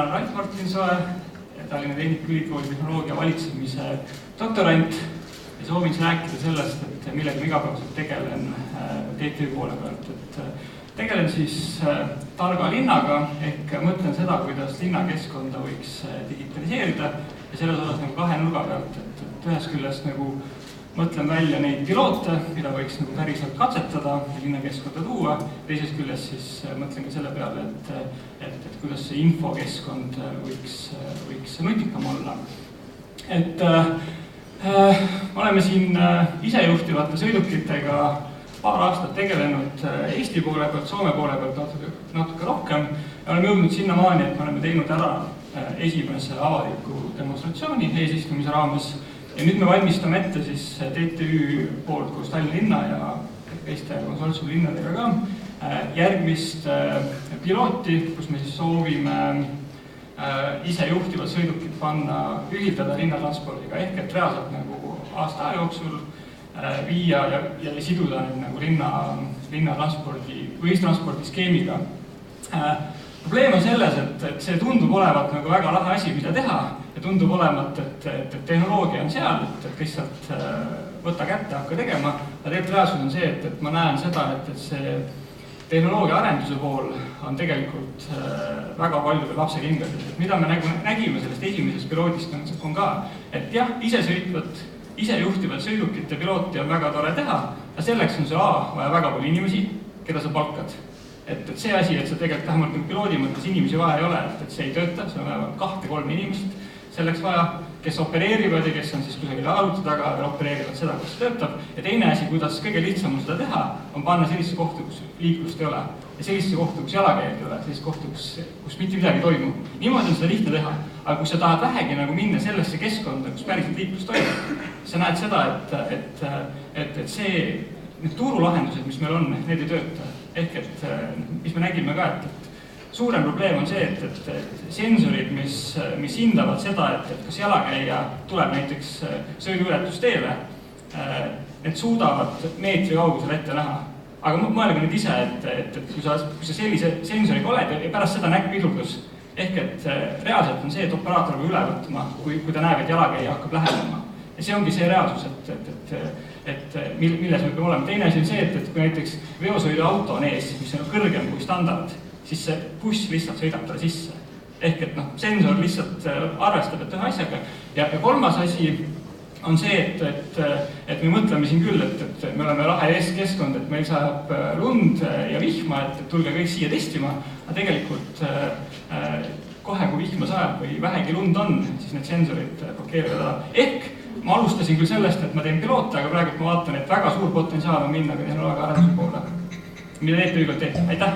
Mina olen Ralf Martinsoe, Tallinna Tehnikaülikooli tehnoloogia valitsemise doktorant ja soovin rääkida sellest, et millega ma igapäevaselt tegelen TTÜ poole pealt. Tegelen siis targa linnaga ehk mõtlen seda, kuidas linnakeskkonda võiks digitaliseerida ja selles osas nagu kahe nurga pealt. Ühest küljest nagu mõtlen välja neid piloote, mida võiks nagu päriselt katsetada ja linnakeskkonda tuua. Teisest küljest siis mõtlen ka selle peale, et kuidas see infokeskkond võiks nutikam olla. Oleme siin isejuhtivate sõidukitega paar aastat tegelenud Eesti poole pealt, Soome poole pealt natuke rohkem ja oleme jõudnud sinnamaani, et me oleme teinud ära esimese avaliku demonstratsiooni eesistumise raames. Ja nüüd me valmistame ette siis TTÜ poolt koos Tallinna linna ja teiste konsortsiumi linnadega ka järgmist pilooti, kus me siis soovime isejuhtivad sõidukid panna ühildada linnatranspordiga ehk et reaalselt nagu aasta jooksul viia ja siduda nagu linnatranspordi või ühistranspordi skeemiga. Probleem on selles, et see tundub olevat nagu väga lahe asi, mida teha ja tundub olevat, et tehnoloogia on seal, et lihtsalt võtta kätte, hakka tegema. Aga tegelikult reaalsus on see, et ma näen seda, et see tehnoloogia arenduse pool on tegelikult väga palju veel lapsekingades. Mida me nägime sellest esimesest piloodist on ka, et jah, isejuhtivat sõidukite pilooti on väga tore teha, aga selleks on see vaja väga palju inimesi, keda sa palkad. Et see asi, et sa tegelikult vähemalt piloodi mõttes inimesi vaja ei ole, et see ei tööta, see on vähemalt 2-3 inimest selleks vaja, kes opereerivad ja kes on siis kusagil arvuti taga ja opereerivad seda, kus see töötab. Ja teine asi, kuidas kõige lihtsam on seda teha, on panna sellisesse kohta, kus liiklust ei ole. Ja sellisesse kohta, kus jalakäijad ei ole, sellisesse kohta, kus mitte midagi toimub. Niimoodi on seda lihtne teha, aga kui sa tahad vähegi nagu minna sellesse keskkonda, kus päriselt liiklust toimub, sa näed seda, et need turulahendused, mis meil on, need ei tööta. Ehk et mis me nägime ka, et suurem probleem on see, et sensorid, mis hindavad seda, et kas jalakäija tuleb näiteks sõiduületusteele, need suudavad meetri kaugusel ette näha. Aga mõelge nüüd ise, et kui sa sellise sensoriga oled ja pärast seda näkk pidurdus, ehk et reaalselt on see, et operaator peab üle võtma, kui ta näeb, et jalakäija hakkab lähenema. Ja see ongi see reaalsus, milles me peame olema. Teine asi on see, et kui näiteks veosõiduauto on ees, mis on kõrgem kui standard, siis see buss lihtsalt sõidab talle sisse. Ehk et sensor lihtsalt arvestab, et ühe asjaga. Ja kolmas asi on see, et me mõtleme siin küll, et me oleme lahe keskkond, et meil saab lund ja vihma, et tulge kõik siia testima, aga tegelikult kohe, kui vihma sajab või vähegi lund on, siis need sensorid blokeerivad ära. Ehk ma alustasin küll sellest, et ma teen piloote, aga praegu ma vaatan, et väga suur potentsiaal on minna ka tehnoloogia arenduse poole. Mida TTÜ teeb? Aitäh!